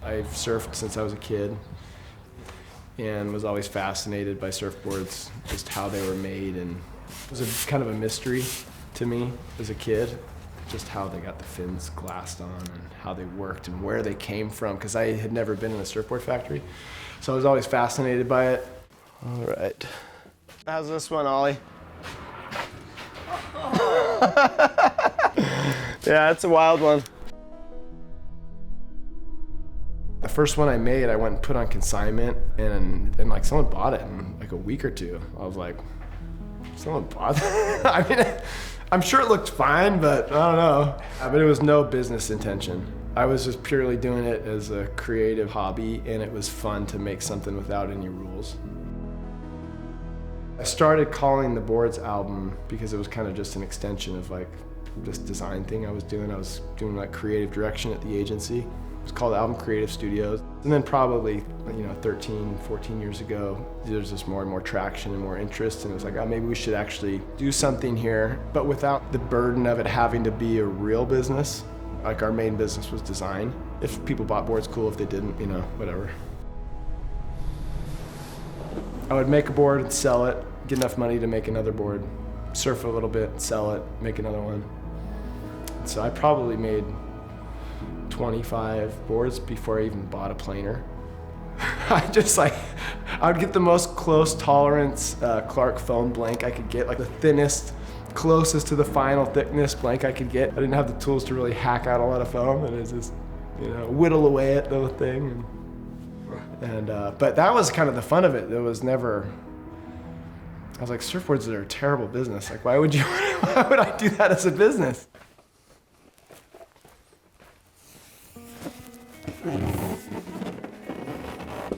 I've surfed since I was a kid and was always fascinated by surfboards, just how they were made, and it was kind of a mystery to me as a kid, just how they got the fins glassed on and how they worked and where they came from, because I had never been in a surfboard factory. So I was always fascinated by it. All right. How's this one, Ollie? Yeah, it's a wild one. The first one I made, I went and put on consignment, and like someone bought it in like a week or two. I was like, someone bought that? I mean, I'm sure it looked fine, but I don't know. But it was no business intention. I was just purely doing it as a creative hobby, and it was fun to make something without any rules. I started calling the boards album because it was kind of just an extension of like this design thing I was doing. I was doing like creative direction at the agency. It was called Album Creative Studios. And then probably, 13, 14 years ago, there's just more and more traction and more interest, and it was like, oh, maybe we should actually do something here, but without the burden of it having to be a real business. Like our main business was design. If people bought boards, cool. If they didn't, whatever. I would make a board and sell it, get enough money to make another board, surf a little bit, sell it, make another one. So I probably made 25 boards before I even bought a planer. I would get the most close tolerance Clark foam blank I could get, like the thinnest, closest to the final thickness blank I could get. I didn't have the tools to really hack out a lot of foam, and it was just, whittle away at the thing. But that was kind of the fun of it. It was never, I was like, surfboards are a terrible business. Like, why would I do that as a business?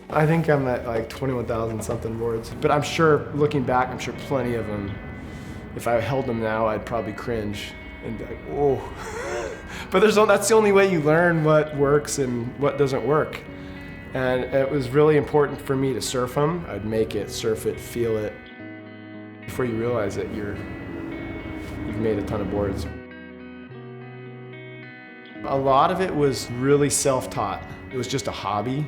I think I'm at like 21,000 something boards, but I'm sure, looking back, I'm sure plenty of them, if I held them now, I'd probably cringe and be like, whoa. But that's the only way you learn what works and what doesn't work. And it was really important for me to surf them. I'd make it, surf it, feel it, before you realize that you've made a ton of boards. A lot of it was really self-taught. It was just a hobby.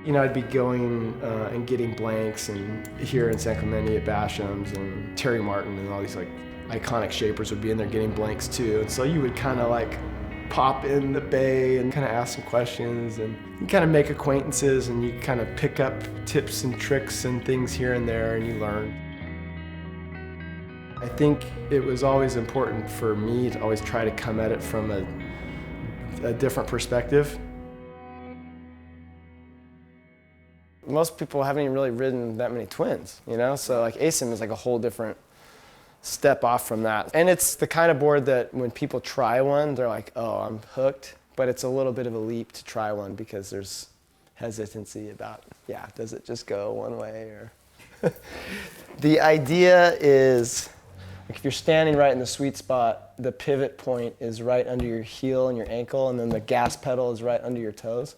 I'd be going and getting blanks, and here in San Clemente at Basham's, and Terry Martin and all these like iconic shapers would be in there getting blanks too. And so you would kind of like pop in the bay and kind of ask some questions, and you kind of make acquaintances, and you kind of pick up tips and tricks and things here and there, and you learn. I think it was always important for me to always try to come at it from a different perspective. Most people haven't even really ridden that many twins, So like ASIM is like a whole different step off from that. And it's the kind of board that when people try one, they're like, oh, I'm hooked. But it's a little bit of a leap to try one because there's hesitancy about, does it just go one way or? The idea is, like if you're standing right in the sweet spot, the pivot point is right under your heel and your ankle, and then the gas pedal is right under your toes.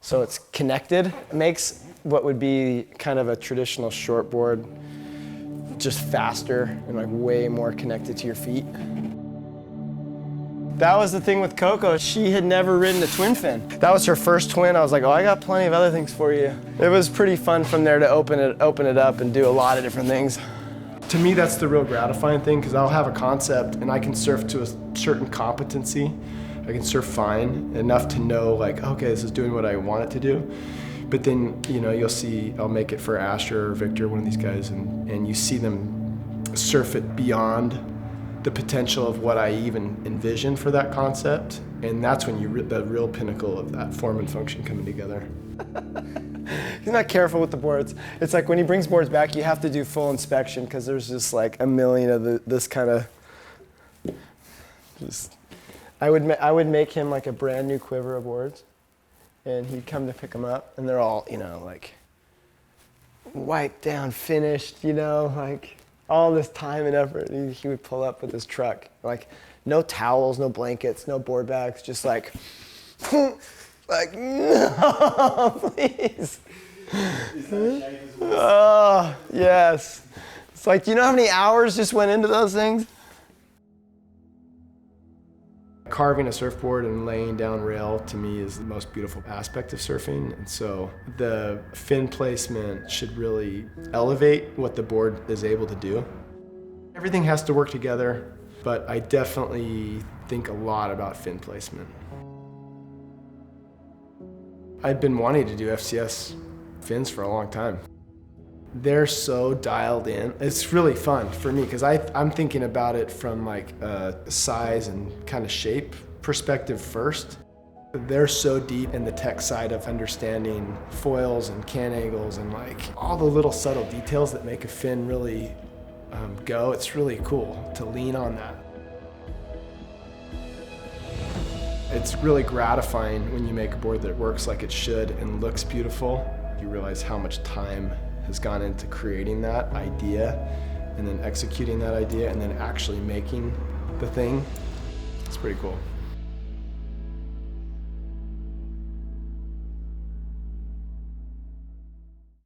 So it's connected. It makes what would be kind of a traditional shortboard just faster and like way more connected to your feet. That was the thing with Coco. She had never ridden a twin fin. That was her first twin. I was like, oh, I got plenty of other things for you. It was pretty fun from there to open it up and do a lot of different things. To me, that's the real gratifying thing, because I'll have a concept and I can surf to a certain competency. I can surf fine, enough to know like, okay, this is doing what I want it to do. But then, you'll see, I'll make it for Asher or Victor, one of these guys, and you see them surf it beyond the potential of what I even envisioned for that concept. And that's when the real pinnacle of that form and function coming together. He's not careful with the boards. It's like when he brings boards back, you have to do full inspection, because there's just like a million of this kind of, I would make him like a brand new quiver of boards, and he'd come to pick them up, and they're all, like wiped down, finished, like all this time and effort. He would pull up with his truck, like no towels, no blankets, no board bags, just like, like, no, please. Oh, yes. It's like, do you know how many hours just went into those things? Carving a surfboard and laying down rail to me is the most beautiful aspect of surfing. And so the fin placement should really elevate what the board is able to do. Everything has to work together, but I definitely think a lot about fin placement. I've been wanting to do FCS fins for a long time. They're so dialed in. It's really fun for me because I'm thinking about it from like a size and kind of shape perspective first. They're so deep in the tech side of understanding foils and can angles and like all the little subtle details that make a fin really go. It's really cool to lean on that. It's really gratifying when you make a board that works like it should and looks beautiful. You realize how much time has gone into creating that idea and then executing that idea and then actually making the thing. It's pretty cool.